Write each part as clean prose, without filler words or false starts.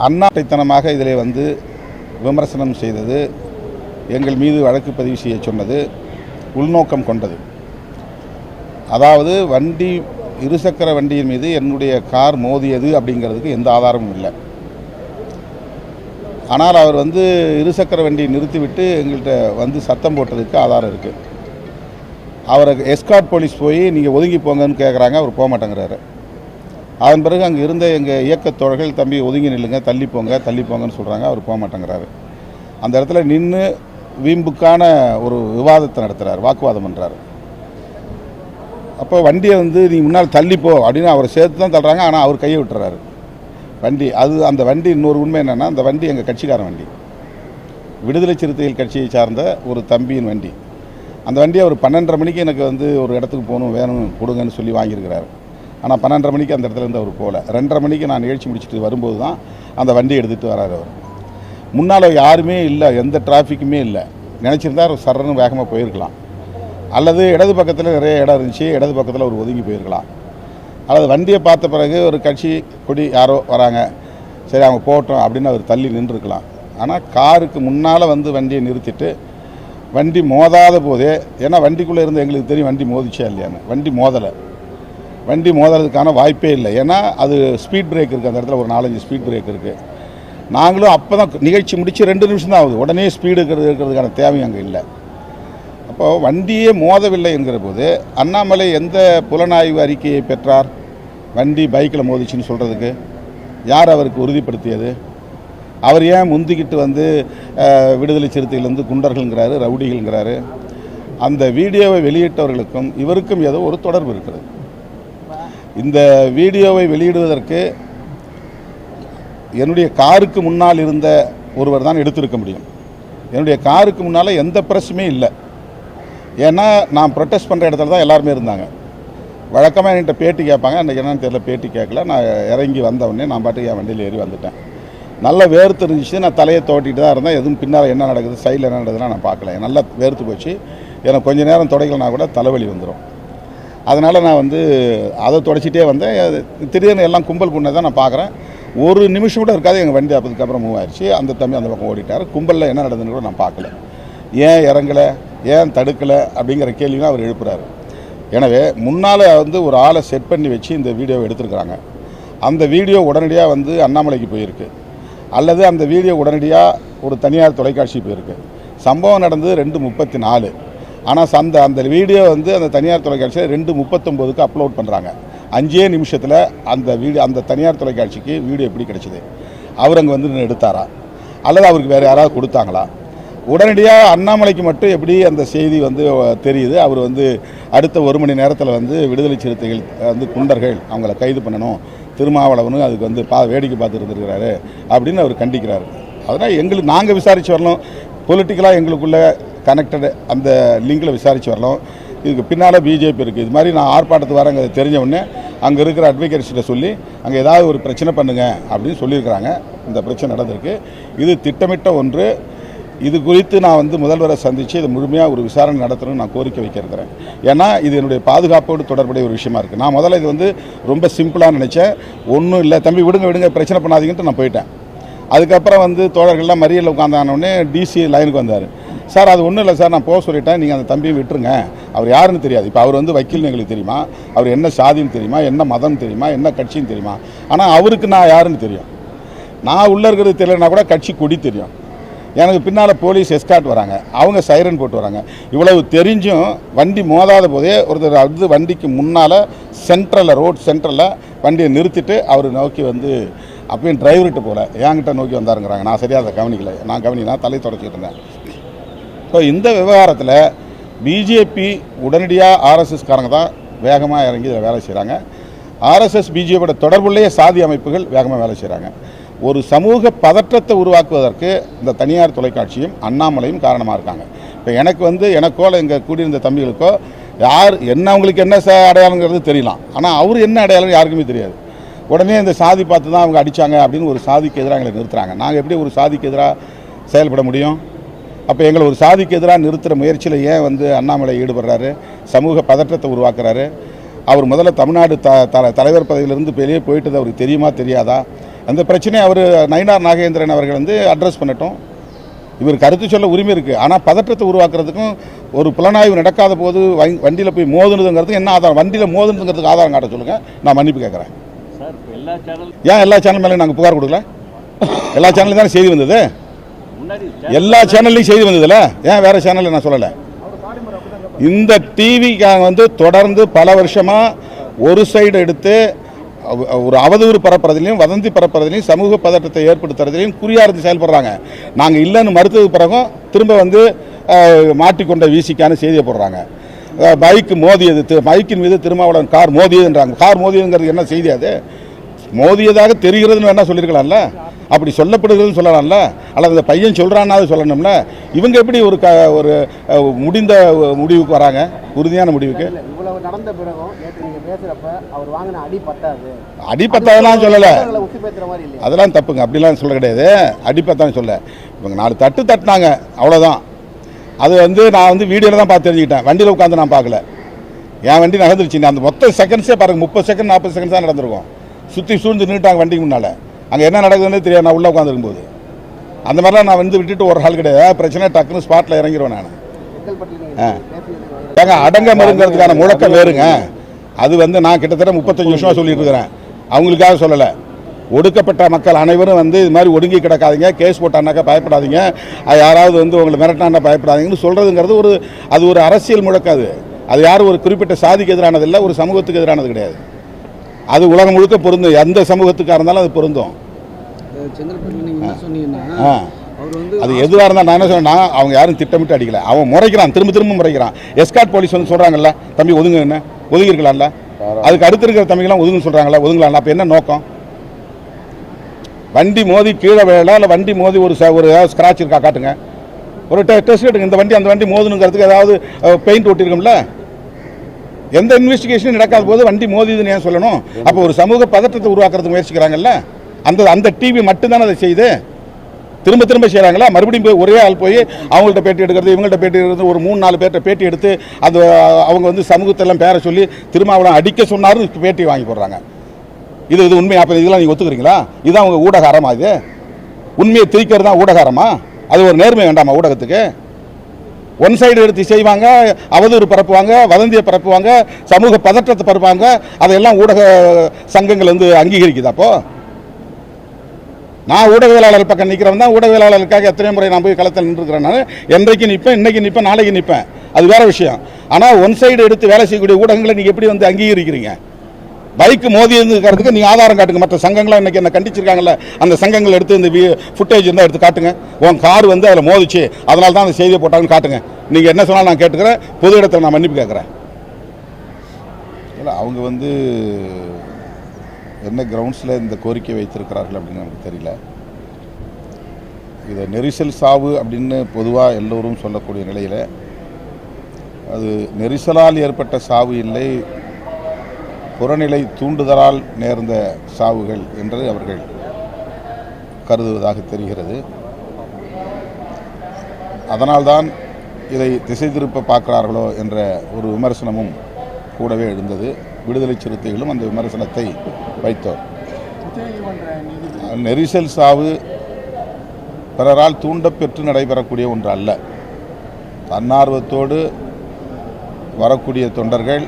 அண்ணாட்டைத்தனமாக இதிலே வந்து விமர்சனம் செய்தது, எங்கள் மீது வழக்கு பதிவு செய்ய சொன்னது உள்நோக்கம் கொண்டது. அதாவது வண்டி இருசக்கர வண்டியின் மீது என்னுடைய கார் மோதியது அப்படிங்கிறதுக்கு எந்த ஆதாரமும் இல்லை. ஆனால் அவர் வந்து இருசக்கர வண்டியை நிறுத்திவிட்டு எங்கள்கிட்ட வந்து சத்தம் போட்டதுக்கு ஆதாரம் இருக்குது. அவரை எஸ்கார்ட் போலீஸ் போய் நீங்கள் ஒதுங்கி போங்கன்னு கேட்குறாங்க, அவர் போக மாட்டேங்கிறாரு. அதன் பிறகு அங்கே இருந்த எங்கள் இயக்கத் தோழர்கள் தம்பி ஒதுங்கி நில்லுங்க, தள்ளி போங்கன்னு சொல்கிறாங்க, அவர் போக மாட்டேங்கிறாரு. அந்த இடத்துல நின்று வீம்புக்கான ஒரு விவாதத்தை நடத்துகிறார், வாக்குவாதம் பண்ணுறாரு. அப்போ வண்டியை வந்து நீ முன்னால் தள்ளிப்போ அப்படின்னு அவரை சேர்த்து தான் தள்ளுறாங்க. ஆனால் அவர் கையை விட்டுறாரு. வண்டி அந்த வண்டி இன்னொரு உண்மை என்னென்னா, அந்த வண்டி எங்கள் கட்சிக்காரன் வண்டி, விடுதலை சிறுத்தைகள் கட்சியை சார்ந்த ஒரு தம்பியின் வண்டி. அந்த வண்டியை அவர் 12:30 மணிக்கு எனக்கு வந்து ஒரு இடத்துக்கு போகணும் வேணும் கொடுங்கன்னு சொல்லி வாங்கியிருக்கிறாரு. ஆனால் 12:30 மணிக்கு அந்த இடத்துல இருந்து அவர் போகல. 2:30 மணிக்கு நான் நிகழ்ச்சி முடிச்சுட்டு வரும்போது தான் அந்த வண்டியை எடுத்துகிட்டு வராரு. அவர் முன்னால் யாருமே இல்லை, எந்த டிராஃபிக்குமே இல்லை. நினச்சிருந்தா சரன்னு வேகமாக போயிருக்கலாம், அல்லது இடது பக்கத்தில் நிறைய இடம் இருந்துச்சு, இடது பக்கத்தில் அவர் ஒதுங்கி போயிருக்கலாம். அல்லது வண்டியை பார்த்த பிறகு ஒரு கட்சி கொடி யாரோ வராங்க, சரி அவங்க போட்டோம் அப்படின்னு அவர் தள்ளி நின்றுருக்கலாம். ஆனால் காருக்கு முன்னால் வந்து வண்டியை நிறுத்திட்டு வண்டி மோதாத போதே, ஏன்னா வண்டிக்குள்ளே இருந்து எங்களுக்கு தெரியும் வண்டி மோதிச்சா இல்லையான்னு. வண்டி மோதுறதுக்கான வாய்ப்பே இல்லை. ஏன்னா அது ஸ்பீட் பிரேக் இருக்குது, அந்த இடத்துல ஒரு 4-5 ஸ்பீட் பிரேக் இருக்குது. நாங்களும் அப்போ தான் நிகழ்ச்சி முடித்து 2 நிமிஷம் தான் ஆகுது, உடனே ஸ்பீடு இருக்கிறதுக்கான தேவை அங்கே இல்லை. அப்போது வண்டியே மோதவில்லை என்கிற போது அண்ணாமலை எந்த புலனாய்வு அறிக்கையை பெற்றார்? வண்டி பைக்கில் மோதிச்சுன்னு சொல்கிறதுக்கு யார் அவருக்கு உறுதிப்படுத்தியது? அவர் ஏன் முந்திக்கிட்டு வந்து விடுதலை சிறுத்தைகள் குண்டர்கள்ங்கிறாரு, ரவுடிகள்ங்கிறாரு? அந்த வீடியோவை வெளியிட்டவர்களுக்கும் இவருக்கும் ஏதோ ஒரு தொடர்பு இருக்கிறது. இந்த வீடியோவை வெளியிடுவதற்கு என்னுடைய காருக்கு முன்னால் இருந்த ஒருவர் தான் எடுத்திருக்க முடியும். என்னுடைய காருக்கு முன்னால் எந்த பிரச்சனையுமே இல்லை. ஏன்னா நான் ப்ரொட்டஸ்ட் பண்ணுற இடத்துல தான் எல்லாருமே இருந்தாங்க. வழக்கமாக என்கிட்ட பேட்டி கேட்பாங்க, அன்றைக்கி என்னன்னு தெரியல, பேட்டி கேட்கல. நான் இறங்கி வந்தவுடனே நான் பாட்டுக்கு என் வண்டியில் ஏறி வந்துட்டேன். நல்லா வேர்த்து இருந்துச்சு, நான் தலையை தோட்டிட்டு தான் இருந்தேன். எதுவும் பின்னால் என்ன நடக்குது, சைடில் என்ன நடக்குதுன்னா நான் பார்க்கல. நல்லா வேர்த்து போச்சு. எனக்கு கொஞ்சம் நேரம் துடைக்கலனா கூட தலைவலி வந்துடும். அதனால் நான் வந்து அதை துடைச்சிட்டே வந்தேன். திடீர்னு எல்லாம் கும்பல் குண்டை தான் நான் பார்க்குறேன். ஒரு நிமிஷம் கூட இருக்காது, எங்கள் வண்டி அதுக்கப்புறம் மூவ் ஆயிடுச்சு. அந்த தம்பி அந்த பக்கம் ஓடிட்டார். கும்பலில் என்ன நடந்ததுன்னு கூட நான் பார்க்கல. ஏன் இறங்கலை, ஏன் தடுக்கலை அப்படிங்கிற கேள்வியும் அவர் எழுப்புறாரு. எனவே முன்னால் வந்து ஒரு ஆளை செட் பண்ணி வச்சு இந்த வீடியோவை எடுத்துருக்குறாங்க. அந்த வீடியோ உடனடியாக வந்து அண்ணாமலைக்கு போயிருக்கு, அல்லது அந்த வீடியோ உடனடியாக ஒரு தனியார் தொலைக்காட்சி போயிருக்கு. சம்பவம் நடந்தது 2:34. ஆனால் அந்த வீடியோ வந்து அந்த தனியார் தொலைக்காட்சியில் 2:39க்கு அப்லோட் பண்ணுறாங்க. 5 நிமிஷத்தில் அந்த தனியார் தொலைக்காட்சிக்கு வீடியோ எப்படி கிடச்சிது? அவர் அங்கே வந்து எடுத்தாரா, அல்லது அவருக்கு வேறு யாராவது கொடுத்தாங்களா? உடனடியாக அண்ணாமலைக்கு மட்டும் எப்படி அந்த செய்தி வந்து தெரியுது? அவர் வந்து அடுத்த 1 மணி நேரத்தில் வந்து விடுதலை சிறுத்தைகள் வந்து குண்டர்கள், அவங்கள கைது பண்ணணும், திருமாவளவனும் அதுக்கு வந்து வேடிக்கை பார்த்து இருந்திருக்கிறாரு அப்படின்னு அவர் கண்டிக்கிறாரு. அதனால் நாங்கள் விசாரித்து வரணும், பொலிட்டிக்கலாக எங்களுக்குள்ளே கனெக்டடு அந்த லிங்கில் விசாரித்து வரணும். இதுக்கு பின்னால் பிஜேபி இருக்குது. இது மாதிரி நான் ஆர்ப்பாட்டத்துக்கு வரேங்க தெரிஞ்ச உடனே அங்கே இருக்கிற அட்வொகேட்ஸ்கிட்ட சொல்லி அங்கே ஏதாவது ஒரு பிரச்சனை பண்ணுங்க அப்படின்னு சொல்லியிருக்கிறாங்க. இந்த பிரச்சனை நடந்திருக்கு. இது திட்டமிட்ட ஒன்று. இது குறித்து நான் வந்து முதல்வரை சந்தித்து இதை முழுமையாக ஒரு விசாரணை நடத்தணும்னு நான் கோரிக்கை வைக்கிறேன். ஏன்னா இது என்னுடைய பாதுகாப்போடு தொடர்புடைய ஒரு விஷயமா இருக்குது. நான் முதல்ல இது வந்து ரொம்ப சிம்பிளாக நினச்சேன். ஒன்றும் இல்லை தம்பி, விடுங்க பிரச்சனை பண்ணாதீங்கன்ட்டு நான் போயிட்டேன். அதுக்கப்புறம் வந்து தோழர்கள்லாம் மறியலில் உட்காந்தானோடனே டிசி லைனுக்கு வந்தார். சார் அது ஒன்றும் இல்லை சார், நான் போக சொல்லிட்டேன், நீங்கள் அந்த தம்பியை விட்டுருங்க, அவர் யாருன்னு தெரியாது. இப்போ அவர் வந்து வக்கீல்னு எங்களுக்கு தெரியுமா, அவர் என்ன சாதின்னு தெரியுமா, என்ன மதம் தெரியுமா, என்ன கட்சின்னு தெரியுமா? ஆனால் அவருக்கு நான் யாருன்னு தெரியும். நான் உள்ளே இருக்கிறது தெரியலனா கூட கட்சி கொடி தெரியும். எனக்கு பின்னால் போலீஸ் எஸ்கார்ட் வராங்க, அவங்க சைரன் போட்டு வராங்க. இவ்வளவு தெரிஞ்சும் வண்டி மோதாத போதே ஒருத்தர் அது வண்டிக்கு முன்னால் ரோட் சென்ட்ரலில் வண்டியை நிறுத்திட்டு அவர் நோக்கி வந்து அப்பயும் டிரைவர்கிட்ட போல என்கிட்ட நோக்கி வந்தாருங்கிறாங்க. நான் சரியாக அதை கவனிக்கலை. நான் தலை தொடச்சிட்டு இருந்தேன். ஸோ இந்த விவகாரத்தில் பிஜேபி உடனடியாக ஆர்எஸ்எஸ்காரங்க தான் வேகமாக இறங்கி இதில் வேலை செய்கிறாங்க. ஆர்எஸ்எஸ் பிஜேபியோட தொடர்புள்ளே சாதி அமைப்புகள் வேகமாக வேலை செய்கிறாங்க. ஒரு சமூக பதற்றத்தை உருவாக்குவதற்கு இந்த தனியார் தொலைக்காட்சியும் அண்ணாமலையும் காரணமாக இருக்காங்க. இப்போ எனக்கு வந்து எனக்கோ இங்கே கூடியிருந்த தம்பிகளுக்கோ அவங்களுக்கு என்ன அடையாளங்கிறது தெரியலாம். ஆனால் அவர் என்ன அடையாளம் யாருக்குமே தெரியாது. உடனே இந்த சாதி பார்த்து தான் அவங்க அடித்தாங்க அப்படின்னு ஒரு சாதிக்கு எதிராக எங்களை நிறுத்துறாங்க. நாங்கள் எப்படி ஒரு சாதிக்கு எதிராக செயல்பட முடியும்? அப்போ எங்களை ஒரு சாதிக்கு எதிராக நிறுத்துகிற முயற்சியில் ஏன் வந்து அண்ணாமலை ஈடுபடுறாரு? சமூக பதற்றத்தை உருவாக்குறாரு. அவர் முதல்ல தமிழ்நாடு தலைவர் பதவியிலிருந்து வெளியே போயிட்டது அவருக்கு தெரியுமா தெரியாதா? அந்த பிரச்சனையை அவர் நயினார் நாகேந்திரன் அவர்கள் வந்து அட்ரஸ் பண்ணட்டும். இவர் கருத்து சொல்ல உரிமை இருக்குது. ஆனால் பதற்றத்தை உருவாக்குறதுக்கும் ஒரு புலனாய்வு நடக்காத போது வண்டியில் போய் மோதுனதுங்கிறதுக்கு என்ன ஆதாரம்? வண்டியில் மோதுனதுங்கிறதுக்கு ஆதாரம் காட்ட சொல்லுங்கள், நான் மன்னிப்பு கேட்குறேன். ஏன் எல்லா சேனல் மேலேயும் நாங்கள் புகார் கொடுக்கல? எல்லா சேனல்லையும் தானே செய்தி வந்தது, எல்லா சேனல்லையும் செய்தி வந்ததில்ல, ஏன் வேறு சேனலில் நான் சொல்லலை? இந்த டிவிக்காக வந்து தொடர்ந்து பல வருஷமாக ஒரு சைடு எடுத்து ஒரு அவதூறு பரப்புறதுலையும் வதந்தி பரப்புறதுலையும் சமூக பதற்றத்தை ஏற்படுத்துறதுலையும் குறியார்ந்து செயல்படுறாங்க. நாங்கள் இல்லைன்னு மறுத்தது பிறகும் திரும்ப வந்து மாட்டிக்கொண்ட வீசிக்கான செய்தியை போடுறாங்க. பைக்கு மோதியது, பைக்கின் மீது திருமாவளவன் கார் மோதியதுன்றாங்க. கார் மோதியதுங்கிறது என்ன செய்தி? அது மோதியதாக தெரிகிறதுன்னு வேணா சொல்லியிருக்கலாம்ல, அப்படி சொல்லப்படுகிறதுன்னு சொல்லலாம்ல, அல்லது அந்த பையன் சொல்கிறான்னாவது சொல்லணும்ல. இவங்க எப்படி ஒரு முடிந்த முடிவுக்கு வராங்க, உறுதியான முடிவுக்கு? இவ்வளவு நடந்த பிறகும் நீங்கள் பேசுகிறப்ப அவர் வாங்கின அடி பத்தாதெல்லாம் சொல்லலை, அதெல்லாம் தப்புங்க, அப்படிலாம் சொல்ல கிடையாது. அடிப்பத்தான் சொல்ல, இவங்க 4 தட்டு தட்டினாங்க, அவ்வளோதான். அது வந்து நான் வந்து வீடியோவில் தான் பார்த்து தெரிஞ்சுக்கிட்டேன், வண்டியில் உட்காந்து நான் பார்க்கல. என் வண்டி நடந்துருச்சு, அந்த மொத்த செகண்ட்ஸே பாருங்கள், 30 செகண்ட் 40 செகண்ட் தான் நடந்திருக்கும். சுற்றி சூழ்ந்து நின்றுட்டாங்க வண்டிக்கு முன்னால், அங்கே என்ன நடக்குதுன்னு தெரியாது. நான் உள்ளே உட்காந்துருக்கும்போது அந்த மாதிரிலாம் நான் வந்து விட்டுட்டு ஒரு ஆள் கிடையாது. பிரச்சனை டக்குன்னு ஸ்பாட்டில் இறங்கிடுவேன் நான். ஏங்க அடங்க மருங்கிறதுக்கான முழக்கம் வேறுங்க. அது வந்து நான் கிட்டத்தட்ட 35 வருஷமாக சொல்லிட்டு இருக்கிறேன், அவங்களுக்காக சொல்லலை. ஒடுக்கப்பட்ட மக்கள் அனைவரும் வந்து இது மாதிரி ஒடுங்கி கிடக்காதீங்க, கேஸ் போட்டானாக்கா பயப்படாதீங்க, யாராவது வந்து உங்களை மிரட்டினா பயப்படாதீங்கன்னு சொல்கிறதுங்கிறது அது ஒரு அரசியல் முழக்கம். அது யாரும் ஒரு குறிப்பிட்ட சாதிக்கு எதிரானது இல்லை, ஒரு சமூகத்துக்கு எதிரானது கிடையாது. அது உலகம் முழுக்க பொருந்தும், எந்த சமூகத்துக்காக இருந்தாலும் அது பொருந்தும். அது எதுவாக இருந்தால் நான் என்ன சொன்னேன்னா, அவங்க யாரும் திட்டமிட்டு அடிக்கல, அவன் முறைக்கிறான், திரும்ப முறைக்கிறான். எஸ்கார்ட் போலீஸ் வந்து சொல்கிறாங்கல்ல, தம்பி ஒதுங்க, என்ன ஒதுங்கிருக்கலாம்ல, அதுக்கு அடுத்து இருக்கிற தம்பிங்கெல்லாம் ஒதுங்குன்னு சொல்கிறாங்களா, ஒதுங்கலாம்ல, அப்போ என்ன நோக்கம்? வண்டி மோதி கீழே வேலை இல்லை, வண்டி மோதி ஒரு ஏதாவது ஸ்க்ராட்ச் இருக்கா காட்டுங்க, ஒரு டெஸ்ட் எடுங்க. இந்த வண்டி அந்த வண்டி மோதுனுங்கிறதுக்கு ஏதாவது பெயிண்ட் ஒட்டிருக்கும்ல. எந்த இன்வெஸ்டிகேஷனும் நடக்காத போது வண்டி மோதிதுன்னு ஏன் சொல்லணும்? அப்போ ஒரு சமூக பதற்றத்தை உருவாக்குறதுக்கு முயற்சிக்கிறாங்கல்ல, அந்த டிவி மட்டும்தானே அதை செய்யுது. திரும்ப செய்கிறாங்களா? மறுபடியும் போய் ஒரே ஆள் போய் அவங்கள்ட்ட பேட்டி எடுக்கிறது, இவங்கள்ட்ட பேட்டி எடுக்கிறது, ஒரு 3-4 பேர்கிட்ட பேட்டி எடுத்து அவங்க வந்து சமூகத்தெல்லாம் பேரை சொல்லி திருமாவளவன் அடிக்க சொன்னாரு பேட்டி வாங்கி போடுறாங்க. இது உண்மை. அப்போ இதெல்லாம் நீங்கள் ஒத்துக்கிறீங்களா? இதுதான் அவங்க ஊடகாரமா? இது உண்மையை திரிக்கிறது தான் ஊடகாரமா? அது ஒரு நேர்மை வேண்டாமா ஊடகத்துக்கு? ஒன் சைடு எடுத்து செய்வாங்க, அவதூறு பரப்புவாங்க, வதந்தியை பரப்புவாங்க, சமூக பதற்றத்தை பரப்புவாங்க. அதையெல்லாம் ஊடக சங்கங்கள் வந்து அங்கீகரிக்குது. அப்போ நான் ஊடகவியலாளர் பக்கம் நிற்கிறவன் தான். ஊடகவியலாளருக்காக எத்தனை முறை நான் போய் களத்தில் நின்றுக்கிறேன். நான் என்றைக்கு நிற்பேன், இன்னைக்கு நிற்பேன், நாளைக்கு நிற்பேன், அது வேற விஷயம். ஆனால் ஒன் சைடு எடுத்து வேலை செய்யக்கூடிய ஊடகங்களை நீங்கள் எப்படி வந்து அங்கீகரிக்கிறீங்க? பைக்கு மோதிக்கிறதுக்கு நீங்கள் ஆதாரம் காட்டுங்க. மற்ற சங்கங்களாம் இன்றைக்கி என்ன கண்டிச்சிருக்காங்கல்ல, அந்த சங்கங்கள் எடுத்து இந்த ஃபுட்டேஜ் இருந்தால் எடுத்து காட்டுங்க. உன் கார் வந்து அதில் மோதிச்சு, அதனால தான் அந்த செய்தியை போட்டாங்கன்னு காட்டுங்க. நீங்கள் என்ன சொன்னாலும் நான் கேட்டுக்கிறேன், பொது இடத்துல நான் மன்னிப்பு கேட்குறேன். இல்லை, அவங்க வந்து என்ன கிரவுண்ட்ஸில் இந்த கோரிக்கை வைத்திருக்கிறார்கள் அப்படின்னு நமக்கு தெரியல. இதை நெரிசல் சாவு அப்படின்னு பொதுவாக எல்லோரும் சொல்லக்கூடிய நிலையில் அது நெரிசலால் ஏற்பட்ட சாவு இல்லை, புறநிலை தூண்டுதலால் நேர்ந்த சாவுகள் என்று அவர்கள் கருதுவதாக தெரிகிறது. அதனால்தான் இதை திசை திருப்ப பார்க்கிறார்களோ என்ற ஒரு விமர்சனமும் கூடவே எழுந்தது. விடுதலை சிறுத்தைகளும் அந்த விமர்சனத்தை வைத்தோர். நெரிசல் சாவு பிறரால் தூண்டப்பெற்று நடைபெறக்கூடிய ஒன்று அல்ல. தன்னார்வத்தோடு வரக்கூடிய தொண்டர்கள்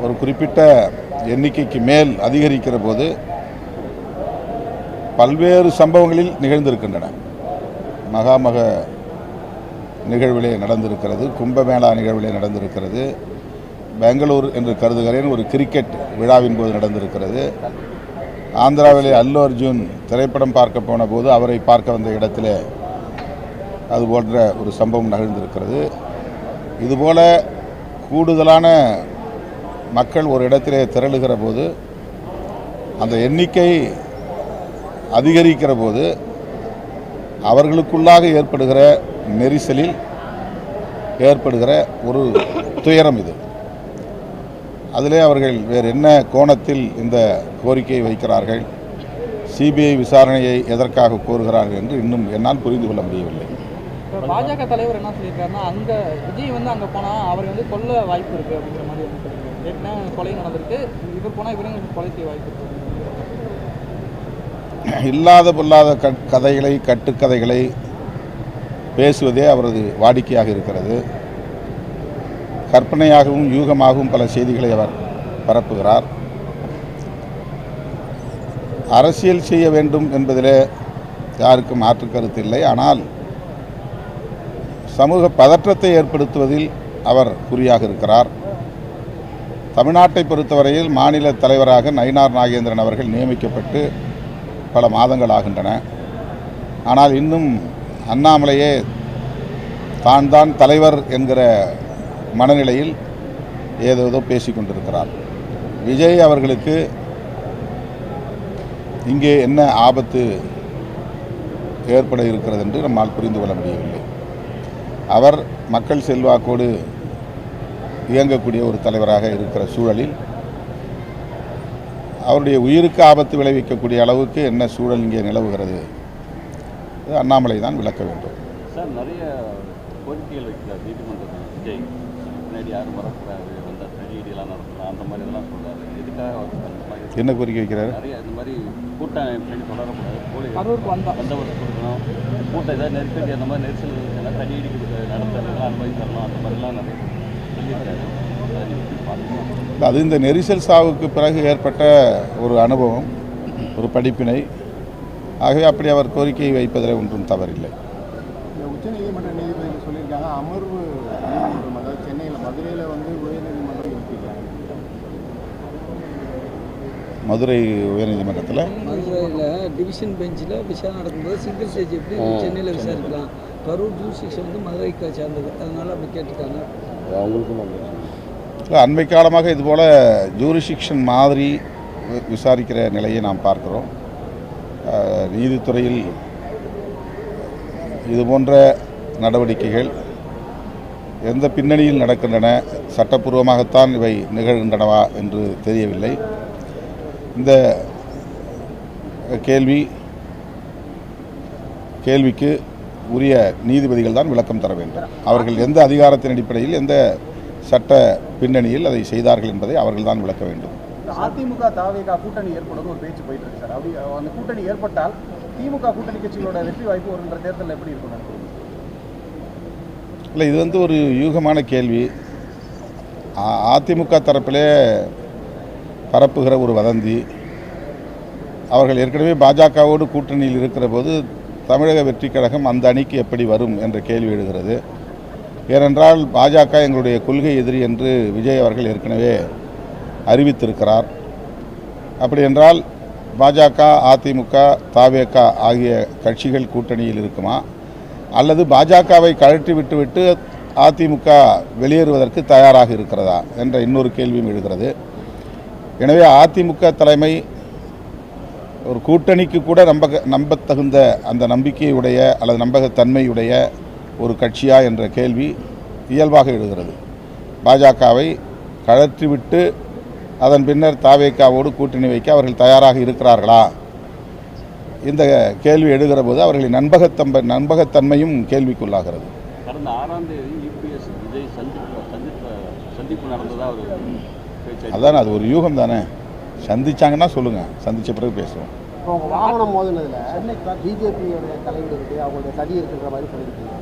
ஒரு குறிப்பிட்ட எண்ணிக்கைக்கு மேல் அதிகரிக்கிற போது பல்வேறு சம்பவங்களில் நிகழ்ந்திருக்கின்றன. மகாமக நிகழ்விலே நடந்திருக்கிறது, கும்பமேளா நிகழ்விலே நடந்திருக்கிறது, பெங்களூர் என்று கருதுகிறேன் ஒரு கிரிக்கெட் விழாவின் போது நடந்திருக்கிறது, ஆந்திராவிலே அல்லு அர்ஜுன் திரைப்படம் பார்க்க போன போது அவரை பார்க்க வந்த இடத்திலே அது போன்ற ஒரு சம்பவம் நிகழ்ந்திருக்கிறது. இதுபோல கூடுதலான மக்கள் ஒரு இடத்திலே திரளுகிற போது, அந்த எண்ணிக்கை அதிகரிக்கிற போது அவர்களுக்குள்ளாக ஏற்படுகிற நெரிசலில் ஏற்படுகிற ஒரு துயரம் இது. அதிலே அவர்கள் வேறு என்ன கோணத்தில் இந்த கோரிக்கையை வைக்கிறார்கள், சிபிஐ விசாரணையை எதற்காக கோருகிறார்கள் என்று இன்னும் என்னால் புரிந்து கொள்ள முடியவில்லை. பாஜக தலைவர் என்ன சொல்லியிருக்காருன்னா, அங்கே விஜய் வந்து அங்கே போனால் அவர் வந்து கொல்ல வாய்ப்பு இருக்குது அப்படிங்கிற மாதிரி வந்து சொல்லியிருக்காரு. ஏற்கனவே கொலை நடந்திருக்கு, இவர் போனால் இவரும் கொலை செய்ய வாய்ப்பு இருக்குது. இல்லாத பொல்லாத கதைகளை கட்டுக்கதைகளை பேசுவதே அவரது வாடிக்கையாக இருக்கிறது. கற்பனையாகவும் யூகமாகவும் பல செய்திகளை அவர் பரப்புகிறார். அரசியல் செய்ய வேண்டும் என்பதிலே யாருக்கும் மாற்று கருத்து இல்லை. ஆனால் சமூக பதற்றத்தை ஏற்படுத்துவதில் அவர் குறியாக இருக்கிறார். தமிழ்நாட்டை பொறுத்தவரையில் மாநில தலைவராக நயினார் நாகேந்திரன் அவர்கள் நியமிக்கப்பட்டு பல மாதங்கள் ஆகின்றன. ஆனால் இன்னும் அண்ணாமலையே தான் தலைவர் என்கிற மனநிலையில் ஏதோ பேசிக்கொண்டிருக்கிறார். விஜய் அவர்களுக்கு இங்கே என்ன ஆபத்து ஏற்பட இருக்கிறது என்று நம்மால் புரிந்து கொள்ள முடியவில்லை. அவர் மக்கள் செல்வாக்கோடு இயங்கக்கூடிய ஒரு தலைவராக இருக்கிற சூழலில் அவருடைய உயிருக்கு ஆபத்து விளைவிக்கக்கூடிய அளவுக்கு என்ன சூழல் இங்கே நிலவுகிறது, அண்ணாமலை தான் விளக்க வேண்டும். சார், நிறைய கோரிக்கைகள் வைக்கிறார் நீதிமன்றத்தில் விஜய். முன்னாடி யாரும் வரக்கூடாது, வந்த ட்ரெஜடியெல்லாம் நடத்தலாம், அந்த மாதிரி இதெல்லாம் சொல்கிறாரு. எதுக்காக அவர் என்ன கோரிக்கை வைக்கிறார்? நிறைய இந்த மாதிரி கூட்டம் தொடரக்கூடாது, கரூருக்கு வந்தவருக்கு கொடுக்கணும், கூட்டம் ஏதாவது நெருக்கடி அந்த மாதிரி நெரிசல் இருந்துச்சுன்னா ட்ரெஜடிக்கு நடத்துறதுலாம் அனுமதி தரணும், அந்த மாதிரிலாம் நிறைய சொல்லியிருக்காரு. அது இந்த நெரிசல் சாவுக்கு பிறகு ஏற்பட்ட ஒரு அனுபவம், ஒரு படிப்பினை. ஆகவே அப்படி அவர் கோரிக்கையை வைப்பதில் ஒன்றும் தவறில்லை. உச்சநீதிமன்ற நீதிபதிகள் சொல்லியிருக்காங்க, அமர்வு நீதிமன்றம், அதாவது சென்னையில் மதுரையில் உயர்நீதிமன்றம் இருக்காங்க. மதுரை உயர்நீதிமன்றத்தில் மதுரையில் டிவிஷன் பெஞ்சில் விசாரணை நடக்கும்போது சிங்கிள் ஸ்டேஜ் எப்படி சென்னையில் விசாரிக்கலாம், கரூர் ஜூரிஸ்டிக்ஷன் மதுரைக்கு சேர்ந்தது, அதனால அப்படி கேட்டிருக்காங்க. இல்லை, அண்மை காலமாக இதுபோல் ஜூரிஸ்டிக்ஷன் மாதிரி விசாரிக்கிற நிலையை நாம் பார்க்கிறோம். நீதித்துறையில் இதுபோன்ற நடவடிக்கைகள் எந்த பின்னணியில் நடக்கின்றன, சட்டப்பூர்வமாகத்தான் இவை நிகழ்கின்றனவா என்று தெரியவில்லை. இந்த கேள்விக்கு உரிய நீதிபதிகள் தான் விளக்கம் தர வேண்டும். அவர்கள் எந்த அதிகாரத்தின் அடிப்படையில், எந்த சட்ட பின்னணியில் அதை செய்தார்கள் என்பதை அவர்கள் தான் விளக்க வேண்டும். அதிமுக தாவேகா கூட்டணி ஏற்படுவது ஒரு பேச்சு போயிட்டு இருக்கு சார். அப்படி அந்த கூட்டணி ஏற்பட்டால் திமுக கூட்டணி கட்சிகளோட வெற்றி வாய்ப்பு வருகின்ற தேர்தலில் எப்படி இருக்கும்? இல்லை, இது ஒரு யூகமான கேள்வி. அதிமுக தரப்பிலே பரப்புகிற ஒரு வதந்தி. அவர்கள் ஏற்கனவே பாஜகவோடு கூட்டணியில் இருக்கிற போது தமிழக வெற்றி கழகம் அந்த அணிக்கு எப்படி வரும் என்ற கேள்வி எழுகிறது. ஏனென்றால் பாஜக எங்களுடைய கொள்கை எதிரி என்று விஜய் அவர்கள் ஏற்கனவே அறிவித்திருக்கிறார். அப்படி என்றால் பாஜக, அதிமுக, தாவேக ஆகிய கட்சிகள் கூட்டணியில் இருக்குமா, அல்லது பாஜகவை கழற்றி விட்டுவிட்டு அதிமுக வெளியேறுவதற்கு தயாராக இருக்கிறதா என்ற இன்னொரு கேள்வியும் எழுகிறது. எனவே அதிமுக தலைமை ஒரு கூட்டணிக்கு கூட நம்பத்தகுந்த அந்த நம்பிக்கையுடைய அல்லது நம்பகத்தன்மையுடைய ஒரு கட்சியா என்ற கேள்வி இயல்பாக எழுகிறது. பாஜகவை கழற்றிவிட்டு அதன் பின்னர் தாவேக்காவோடு கூட்டணி வைக்க அவர்கள் தயாராக இருக்கிறார்களா? இந்த கேள்வி எழுகிற போது அவர்களின் நம்பகத்தன்மையும் கேள்விக்குள்ளாகிறது. கடந்த 6ஆம் தேதி இபிஎஸ் விஜய் சந்திப்பு நடந்ததா ஒரு அதான், அது ஒரு யூகம் தானே. சந்திச்சாங்கன்னா சொல்லுங்கள், சந்தித்த பிறகு பேசுவோம். இப்போ உங்கள் வாகனம் மோதினதில் பிஜேபியோடைய தலையீடு இருக்குது, அவங்களுடைய சதி இருக்குன்ற மாதிரி சொல்லியிருக்கீங்க.